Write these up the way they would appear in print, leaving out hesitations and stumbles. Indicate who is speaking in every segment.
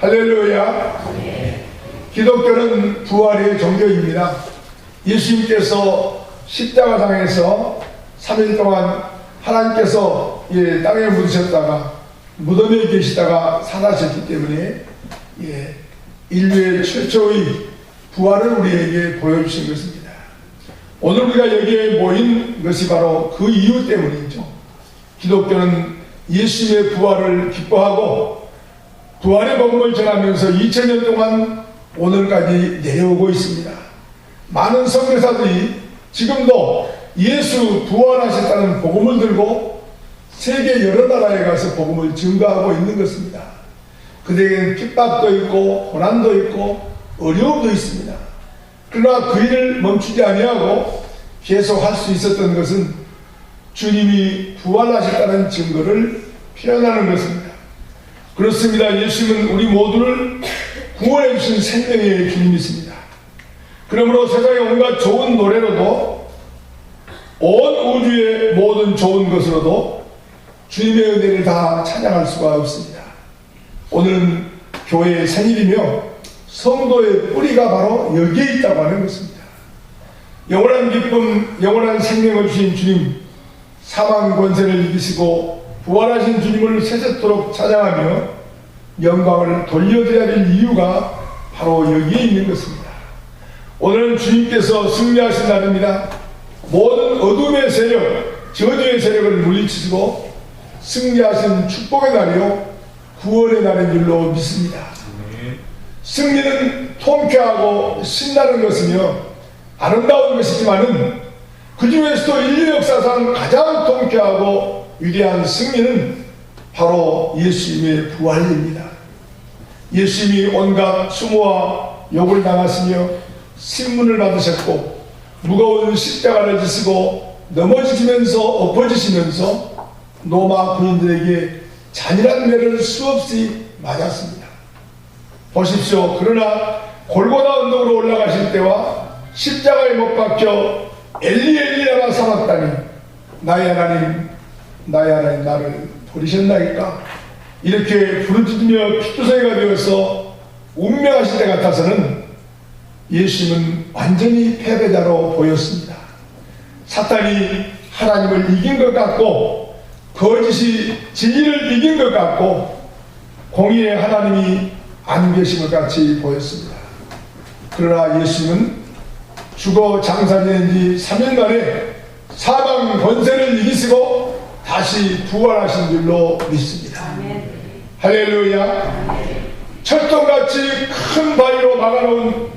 Speaker 1: 할렐루야. 기독교는 부활의 종교입니다. 예수님께서 십자가상에서 3일 동안 하나님께서 땅에 묻으셨다가 무덤에 계시다가 살아셨기 때문에 인류의 최초의 부활을 우리에게 보여주신 것입니다. 오늘 우리가 여기에 모인 것이 바로 그 이유 때문이죠. 기독교는 예수님의 부활을 기뻐하고 부활의 복음을 전하면서 2000년 동안 오늘까지 내려오고 있습니다. 많은 선교사들이 지금도 예수 부활하셨다는 복음을 들고 세계 여러 나라에 가서 복음을 증거하고 있는 것입니다. 그들에게는 핍박도 있고 고난도 있고 어려움도 있습니다. 그러나 그 일을 멈추지 아니하고 계속 할 수 있었던 것은 주님이 부활하셨다는 증거를 표현하는 것입니다. 그렇습니다. 예수님은 우리 모두를 구원해 주신 생명의 주님이십니다. 그러므로 세상의 온갖 좋은 노래로도 온 우주의 모든 좋은 것으로도 주님의 은혜를 다 찬양할 수가 없습니다. 오늘은 교회의 생일이며 성도의 뿌리가 바로 여기에 있다고 하는 것입니다. 영원한 기쁨, 영원한 생명을 주신 주님, 사망 권세를 이기시고 부활하신 주님을 세세토록 찬양하며 영광을 돌려드려야 될 이유가 바로 여기에 있는 것입니다. 오늘은 주님께서 승리하신 날입니다. 모든 어둠의 세력, 저주의 세력을 물리치시고 승리하신 축복의 날이요 구원의 날인 줄로 믿습니다. 승리는 통쾌하고 신나는 것이며 아름다운 것이지만은 그 중에서도 인류 역사상 가장 통쾌하고 위대한 승리는 바로 예수님의 부활입니다. 예수님이 온갖 수모와 욕을 당하시며 신문을 받으셨고 무거운 십자가를 지시고 넘어지시면서 엎어지시면서 로마 군인들에게 잔인한 매를 수없이 맞았습니다. 보십시오. 그러나 골고다 언덕으로 올라가실 때와 십자가에 못 박혀 엘리 엘리라가 삼았다니 나의 하나님 나의 하나님 나를 버리셨나이까 이렇게 부르짖으며 피투성이가 되어서 운명하실 때 같아서는 예수님은 완전히 패배자로 보였습니다. 사탄이 하나님을 이긴 것 같고 거짓이 진리를 이긴 것 같고 공의의 하나님이 안 계신 것 같이 보였습니다. 그러나 예수님은 죽어 장사 지낸 지 3일 만에 사망 권세를 이기시고 다시 부활하신 줄로 믿습니다. 아멘. 할렐루야. 철통같이 큰 바위로 막아놓은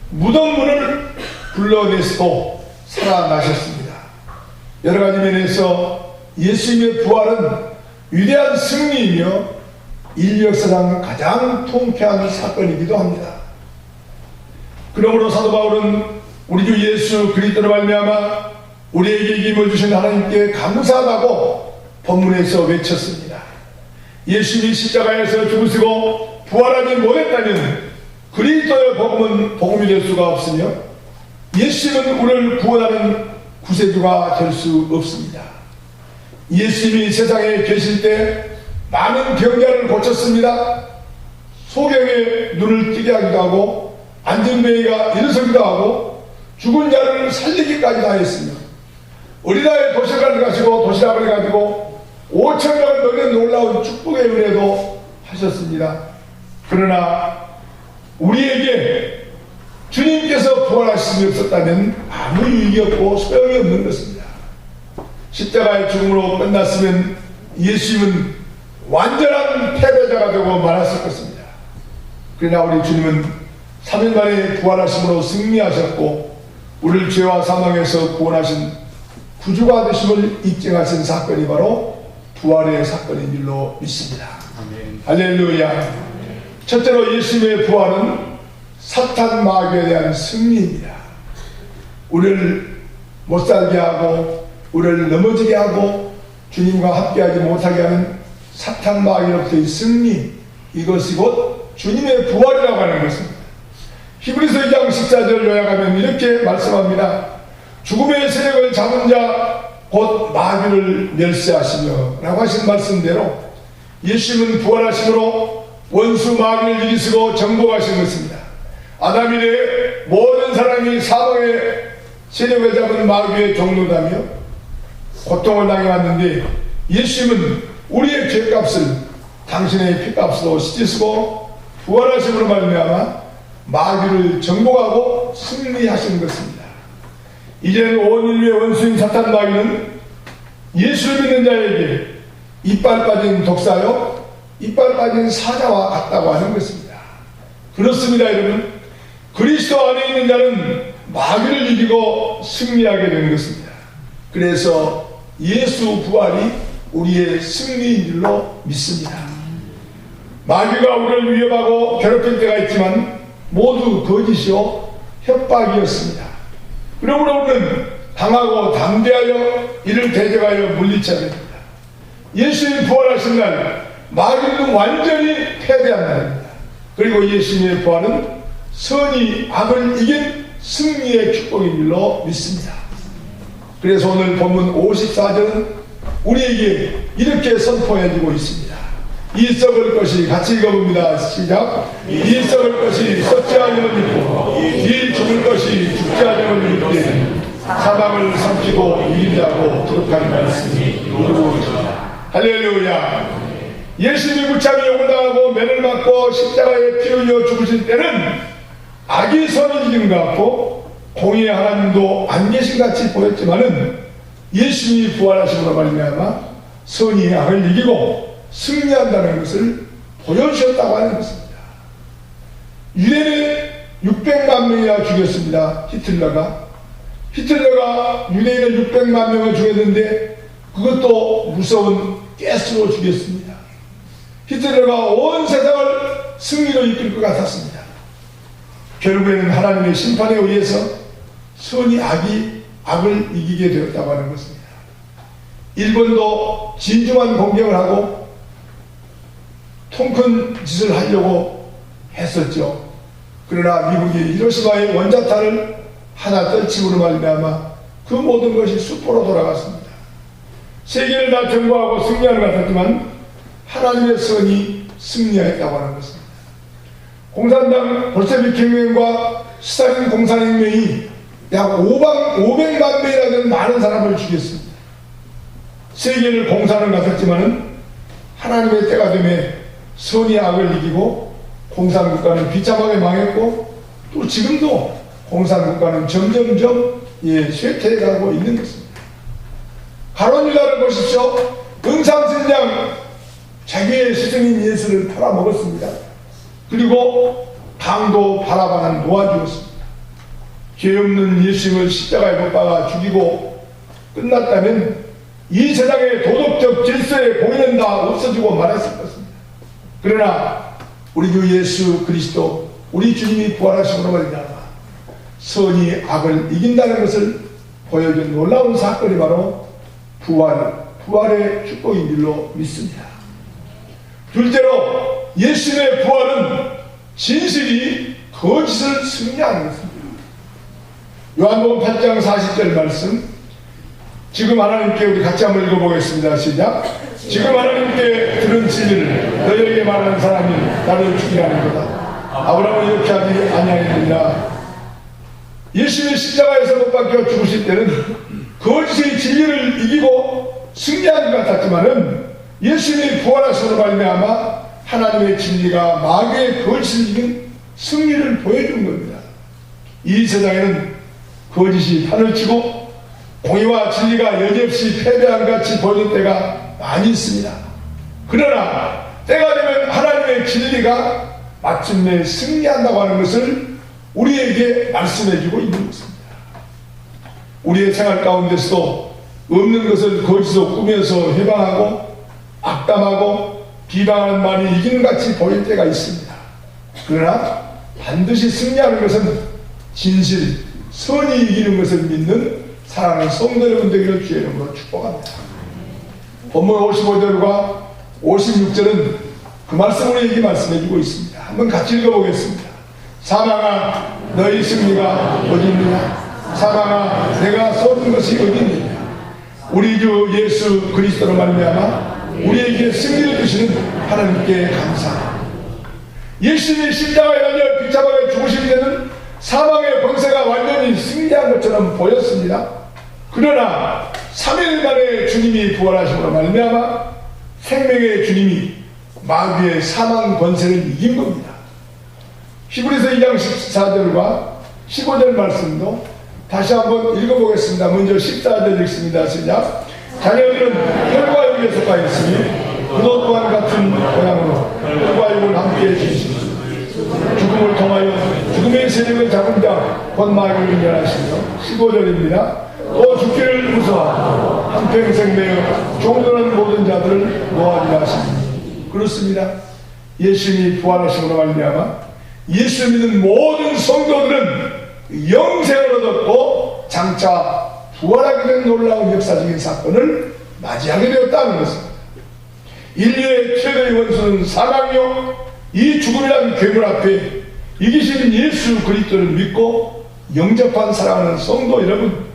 Speaker 1: 무덤 문을 불러내시고 살아나셨습니다. 여러 가지 면에서 예수님의 부활은 위대한 승리이며 인류 역사상 가장 통쾌한 사건이기도 합니다. 그러므로 사도 바울은 우리 주 예수 그리스도로 말미암아 우리에게 힘을 주신 하나님께 감사하다고 본문에서 외쳤습니다. 예수님이 십자가에서 죽으시고 부활하지 못했다면 그리스도의 복음은 복음이 될 수가 없으며 예수님은 우리를 구원하는 구세주가 될 수 없습니다. 예수님이 세상에 계실 때 많은 병자를 고쳤습니다. 소경의 눈을 뜨게 하기도 하고 안전뱅이가 일어서기도 하고 죽은 자를 살리기까지 다 했으며 어린아이 도시락을 가지고 도시락을 가지고 5,000명을 먹는 놀라운 축복의 은혜도 하셨습니다. 그러나 우리에게 주님께서 부활하심이 없었다면 아무 유익이 없고 소용이 없는 것입니다. 십자가의 죽음으로 끝났으면 예수님은 완전한 패배자가 되고 말았을 것입니다. 그러나 우리 주님은 3일 만에 부활하심으로 승리하셨고 우리를 죄와 사망에서 구원하신 구주가 되심을 입증하신 사건이 바로 부활의 사건인 줄로 믿습니다. 아멘. 할렐루야. 아멘. 첫째로 예수님의 부활은 사탄 마귀에 대한 승리입니다. 우리를 못살게 하고 우리를 넘어지게 하고 주님과 함께하지 못하게 하는 사탄 마귀로부터의 승리, 이것이 곧 주님의 부활이라고 하는 것입니다. 히브리서 2장 14절 요약하면 이렇게 말씀합니다. 죽음의 세력을 잡은 자 곧 마귀를 멸시하시며 라고 하신 말씀대로 예수님은 부활하심으로 원수 마귀를 이기시고 정복하신 것입니다. 아담 이래 모든 사람이 사망의 세력을 잡은 마귀의 종노다며 고통을 당해왔는데 예수님은 우리의 죄값을 당신의 피값으로 씻으시고 부활하심으로 말미암아 마귀를 정복하고 승리하신 것입니다. 이제는 온 인류의 원수인 사탄 마귀는 예수를 믿는 자에게 이빨 빠진 독사요 이빨 빠진 사자와 같다고 하는 것입니다. 그렇습니다. 여러분, 그리스도 안에 있는 자는 마귀를 이기고 승리하게 되는 것입니다. 그래서 예수 부활이 우리의 승리인 줄로 믿습니다. 마귀가 우리를 위협하고 괴롭힐 때가 있지만 모두 거짓이요 협박이었습니다. 그러므로 우리는 강하고 담대하여 이를 대적하여 물리쳐야 됩니다. 예수님이 부활하신 날 마귀는 완전히 패배한 날입니다. 그리고 예수님의 부활은 선이 악을 이긴 승리의 축복인 줄로 믿습니다. 그래서 오늘 본문 54절은 우리에게 이렇게 선포해주고 있습니다. 이 썩을 것이, 같이 읽어봅니다. 시작. 이 썩을 것이 썩지 않으면 있고 이 죽을 것이 죽지 않으면 있되 사망을 삼키고 이긴다고 기록한 말씀이 이루어지고 있습니다. 할렐루야. 예수님이 무참히 욕을 당하고 매를 맞고 십자가에 피 흘려 죽으실 때는 악이 선을 이긴 것 같고 공의의 하나님도 안 계신 같이 보였지만은 예수님이 부활하심으로 말미암아 선이 악을 이기고 승리한다는 것을 보여주셨다고 하는 것입니다. 유대인은 600만 명이나 죽였습니다. 히틀러가 유대인을 600만 명을 죽였는데 그것도 무서운 가스로 죽였습니다. 히틀러가 온 세상을 승리로 이끌 것 같았습니다. 결국에는 하나님의 심판에 의해서 선이 악을 이기게 되었다고 하는 것입니다. 일본도 진중한 공격을 하고 통큰 짓을 하려고 했었죠. 그러나 미국이 히로시마의 원자탄을 하나 떨침으로 말미암아 그 모든 것이 수포로 돌아갔습니다. 세계를 다 정복하고 승리하는 것 같았지만 하나님의 선이 승리하였다고 하는 것입니다. 공산당 볼셰비크 혁명과 스탈린 공산혁명이 약 500만 명이나 되는 많은 사람을 죽였습니다. 세계를 공산을 가졌지만은 하나님의 때가 되매 선이 악을 이기고 공산국가는 비참하게 망했고 또 지금도 공산국가는 점점점 쇠퇴해가고 있는 것입니다. 가룟 유다를 보십시오. 응상선장 자기의 스승인 예수를 팔아먹었습니다. 그리고 강도 바라바는 놓아주었습니다. 죄 없는 예수님을 십자가에 못 박아 죽이고 끝났다면 이 세상의 도덕적 질서의 공의는 다 없어지고 말았을 것입니다. 그러나 우리 주 예수 그리스도 우리 주님이 부활하심으로 말미암아 선이 악을 이긴다는 것을 보여준 놀라운 사건이 바로 부활의 축복인 줄로 믿습니다. 둘째로 예수님의 부활은 진실이 거짓을 승리하는 것입니다. 요한복음 8장 40절 말씀, 지금 하나님께 우리 같이 한번 읽어보겠습니다. 시작. 지금 하나님께 들은 진리를 너희에게 말하는 사람이 나를 죽이라는 거다. 아브라함은 이렇게 하지 아니하였느니라. 예수님이 십자가에서 못 박혀 죽으실 때는 거짓의 진리를 이기고 승리한 것 같았지만은 예수님이 부활하심으로 말미암아 하나님의 진리가 마귀의 거짓을 이긴 승리를 보여준 겁니다. 이 세상에는 거짓이 판을 치고 공의와 진리가 여지없이 패배한 같이 보이는 때가 많이 있습니다. 그러나 때가 되면 하나님의 진리가 마침내 승리한다고 하는 것을 우리에게 말씀해주고 있는 것입니다. 우리의 생활 가운데서도 없는 것을 거짓으로 꾸며서 해방하고 악담하고 비방하는 말이 이기는 같이 보일 때가 있습니다. 그러나 반드시 승리하는 것은 진실, 선이 이기는 것을 믿는 사랑하는 성도 여러분 되기를 주의 이름으로 축복합니다. 본문 55절과 56절은 그 말씀을 우리에게 말씀해주고 있습니다. 한번 같이 읽어보겠습니다. 사망아 너희 승리가 어디 있느냐? 사망아 내가 쏟은 것이 어디 있느냐? 우리 주 예수 그리스도로 말미암아 우리에게 승리를 주시는 하나님께 감사합니다. 예수님이 십자가에 달려 비참하게 죽으신 데는 사망의 권세가 완전히 승리한 것처럼 보였습니다. 그러나 3일 만에 주님이 부활하심으로 말미암아 생명의 주님이 마귀의 사망 권세를 이긴 겁니다. 히브리서 2장 14절과 15절 말씀도 다시 한번 읽어보겠습니다. 먼저 14절 읽습니다. 시작. 자녀들은 혈과 육에 속하 있으니 그도 또한 같은 모양으로 혈과 육을 함께 해주시니 죽음을 통하여 죽음의 세력을 잡은 자 곧 마귀를 인정하시며 15절입니다. 또 죽기를 무서워하고 한평생 매여 종들은 모든 자들을 놓아주라 하시니 그렇습니다. 예수님이 부활하심으로 말미암아 예수 믿는 모든 성도들은 영생을 얻었고 장차 부활하게 된 놀라운 역사적인 사건을 맞이하게 되었다는 것입니다. 인류의 최대의 원수는 사망이요 이 죽음이라는 괴물 앞에 이기신 예수 그리스도를 믿고 영접한 사랑하는 성도 여러분,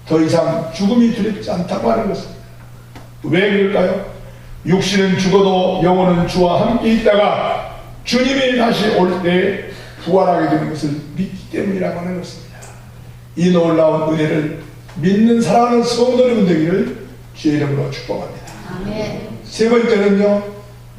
Speaker 1: 더 이상 죽음이 두렵지 않다고 하는 것입니다. 왜 그럴까요? 육신은 죽어도 영혼은 주와 함께 있다가 주님이 다시 올 때 부활하게 되는 것을 믿기 때문이라고 하는 것입니다. 이 놀라운 은혜를 믿는 사랑하는 성도 여러분 되기를 주의 이름으로 축복합니다. 아멘. 세 번째는요,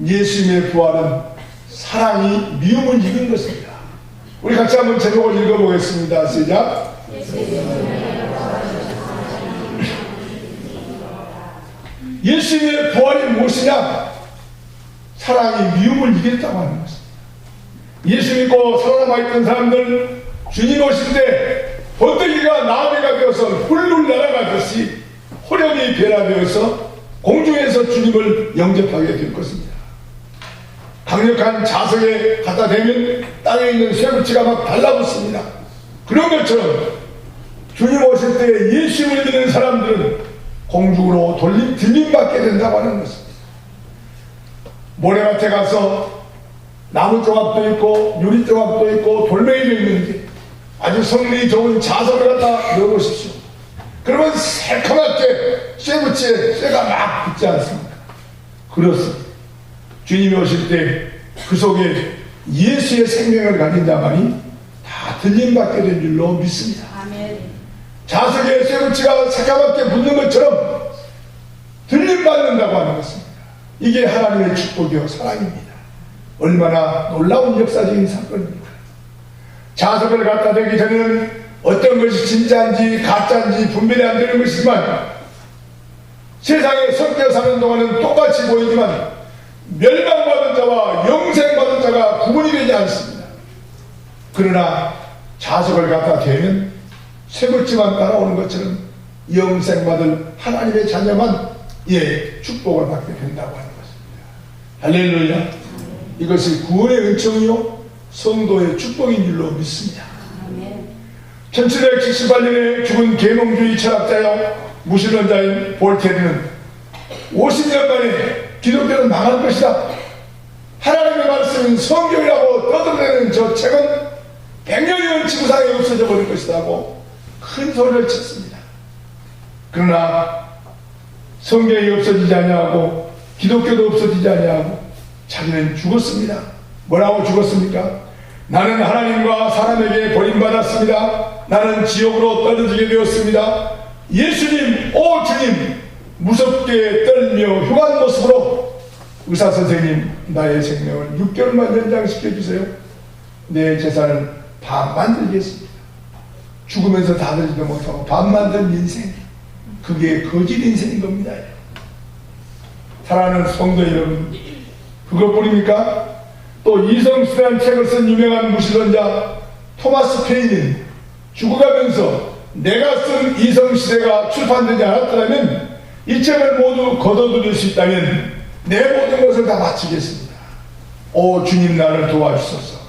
Speaker 1: 예수님의 부활은 사랑이 미움을 이긴 것입니다. 우리 같이 한번 제목을 읽어보겠습니다. 시작. 예수님의 부활이 무엇이냐? 사랑이 미움을 이겼다고 하는 것입니다. 예수 믿고 살아남아있던 사람들 주님 오실 때 번데기가 나비가 되어서 훌훌 날아가듯이 호련히 변화되어서 공중에서 주님을 영접하게 될 것입니다. 강력한 자석에 갖다 대면 땅에 있는 쇠붙이가 막 달라붙습니다. 그런 것처럼 주님 오실 때 예수를 믿는 사람들은 공중으로 들림받게 된다고 하는 것입니다. 모래밭에 가서 나무 조각도 있고 유리 조각도 있고 돌멩이도 있는데 아주 성능이 좋은 자석을 갖다 넣어보십시오. 그러면 새카맣게 쇠붙이에 쇠가 막 붙지 않습니까? 그렇습니다. 주님이 오실 때 그 속에 예수의 생명을 가진 자만이 다 들림받게 된 줄로 믿습니다. 아멘. 자석에 쇠붙이가 새카맣게 붙는 것처럼 들림받는다고 하는 것입니다. 이게 하나님의 축복이요 사랑입니다. 얼마나 놀라운 역사적인 사건입니까? 자석을 갖다 대기 전에는 어떤 것이 진짜인지 가짜인지 분별이 안 되는 것이지만 세상에 섞여 사는 동안은 똑같이 보이지만 멸망받은 자와 영생받은 자가 구분이 되지 않습니다. 그러나 자석을 갖다 대면 쇠붙이만 따라오는 것처럼 영생받을 하나님의 자녀만 축복을 받게 된다고 하는 것입니다. 할렐루야. 이것이 구원의 은총이요 성도의 축복인 줄로 믿습니다. 1778년에 죽은 계몽주의 철학자요 무신론자인 볼테르는 50년 만에 기독교는 망할 것이다, 하나님의 말씀인 성경이라고 떠들어대는 저 책은 100년이면 지구상에 없어져 버릴 것이다 하고 큰 소리를 쳤습니다. 그러나 성경이 없어지지 아니하고 기독교도 없어지지 아니하고 자기는 죽었습니다. 뭐라고 죽었습니까? 나는 하나님과 사람에게 버림받았습니다. 나는 지옥으로 떨어지게 되었습니다. 예수님, 오 주님, 무섭게 떨며 흉한 모습으로 의사선생님, 나의 생명을 6개월만 연장시켜주세요. 내 재산을 반만 들겠습니다. 죽으면서 다 들지도 못하고 반만 든 인생, 그게 거짓 인생인 겁니다. 사랑하는 성도 여러분, 그것뿐입니까? 또 이성시대라는 책을 쓴 유명한 무신론자 토마스 페인은 죽어가면서 내가 쓴 이성시대가 출판되지 않았더라면 이 책을 모두 거둬들일 수 있다면 내 모든 것을 다 바치겠습니다. 오 주님, 나를 도와주소서.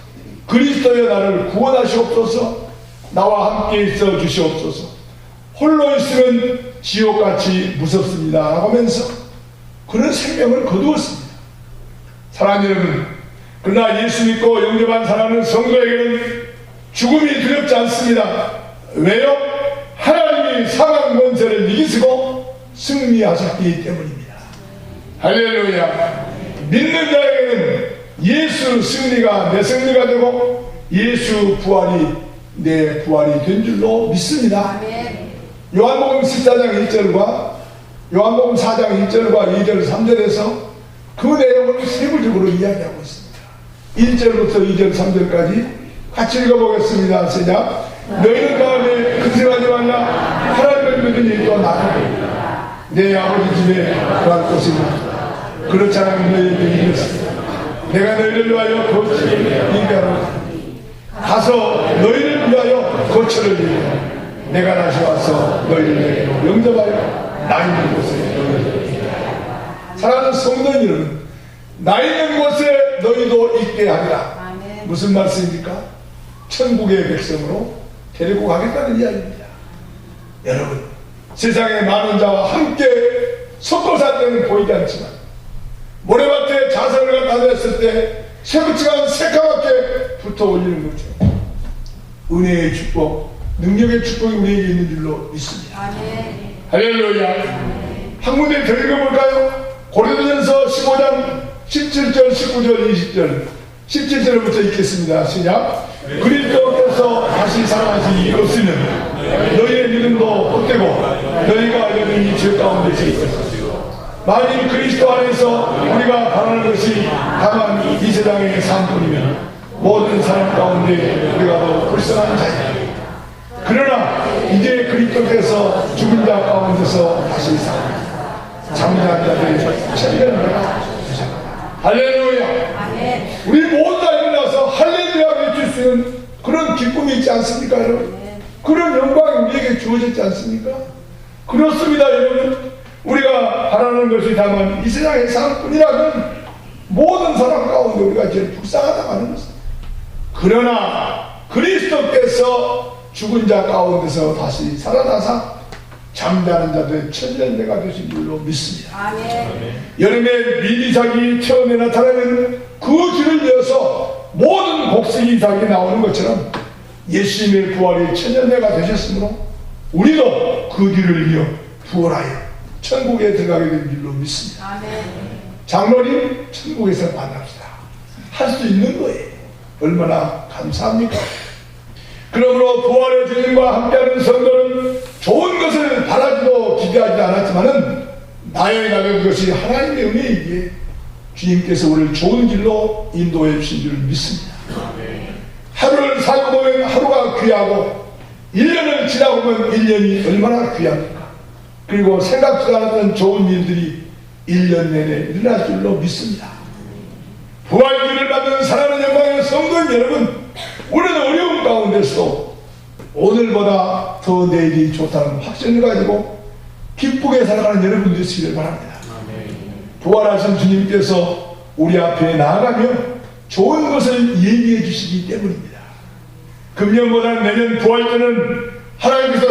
Speaker 1: 그리스도여 나를 구원하시옵소서. 나와 함께 있어 주시옵소서. 홀로 있으면 지옥같이 무섭습니다 하면서 그런 생명을 거두었습니다. 사랑하는 여러분, 그러나 예수 믿고 영접한 사랑하는 성도에게는 죽음이 두렵지 않습니다. 왜요? 하나님이 사망 권세를 이기시고 승리하셨기 때문입니다. 할렐루야. 믿는 자에게는 예수 승리가 내 승리가 되고 예수 부활이 내 부활이 된 줄로 믿습니다. 요한복음 14장 1절과 요한복음 4장 1절과 2절 3절에서 그 내용을 세부적으로 이야기하고 있습니다. 1절부터 2절 3절까지 같이 읽어보겠습니다. 시작. 너희는 다음에 근심하지 말라. 하나님을 믿으니 또 나를 내 아버지 집에 구할 곳이 있다. 그렇지 않으면 너희에게 이르겠습니다. 내가 너희를 위하여 거처를 인가로 가서 너희를 위하여 거처를 이루고 내가 다시 와서 너희를 내게로 영접하여 나 있는 곳에 너희를 있게. 사랑하는 성도 여러분, 나 있는 곳에 너희도 있게 하리라. 무슨 말씀입니까? 천국의 백성으로 데리고 가겠다는 이야기입니다. 여러분, 세상에 많은 자와 함께 섞어 살 때는 보이지 않지만 모래밭에 자선을 갖다 냈을 때 새부치가 새까맣게 붙어 올리는 거죠. 은혜의 축복, 능력의 축복이 우리에게 있는 줄로 믿습니다. 할렐루야. 한 군데 더 읽어볼까요? 고린도전서 15장 17절, 19절, 20절 17절부터 읽겠습니다. 시작. 그리스도께서 다시 살아나신 이것은 너희의 믿음도 헛되고 너희가 여전히 죄 가운데서 있었다. 만일 그리스도 안에서 우리가 바라는 것이 다만 이 세상의 삶뿐이면 모든 사람 가운데 우리가 더 불쌍한 자이다. 그러나 이제 그리스도께서 죽은 자 가운데서 다시 살아나 장대한 자들의 천대를 주셨다. 할렐루야. 우리 모두 다 일어나서 할렐루야 외칠 수 있는 그런 기쁨이 있지 않습니까, 여러분? 그런 영광이 우리에게 주어졌지 않습니까? 그렇습니다, 여러분. 우리가 바라는 것이 다만 이 세상의 삶뿐이라면 모든 사람 가운데 우리가 제일 불쌍하다고 하는 것입니다. 그러나 그리스도께서 죽은 자 가운데서 다시 살아나사 잠자는 자들의 천년대가 되신 줄로 믿습니다. 여름에 미리삭이 처음에 나타나면 그 줄을 이어서 모든 곡식이 이삭이 나오는 것처럼 예수님의 부활이 천년대가 되셨으므로 우리도 그 뒤를 이어 부활하여 천국에 들어가게 된 줄로 믿습니다. 장로님, 천국에서 만납시다. 할 수 있는 거예요. 얼마나 감사합니까? 그러므로 부활의 주님과 함께하는 성도는 좋은 것을 바라지도 기대하지 않았지만은 나의 나는 것이 하나님의 은혜이기에 주님께서 우리를 좋은 길로 인도해 주신 줄 믿습니다. 하루를 살고 보면 하루가 귀하고 1년을 지나고 보면 1년이 얼마나 귀합니까? 그리고 생각지도 않았던 좋은 일들이 1년 내내 일어날 줄로 믿습니다. 부활기를 받는 사랑하는 영광의 성도인 여러분, 우리는 어려운 가운데서도 오늘보다 더 내일이 좋다는 확신을 가지고 기쁘게 살아가는 여러분 되시기를 바랍니다. 부활하신 주님께서 우리 앞에 나아가며 좋은 것을 얘기해 주시기 때문입니다. 금년보다 내년 부활 때는 하나님께서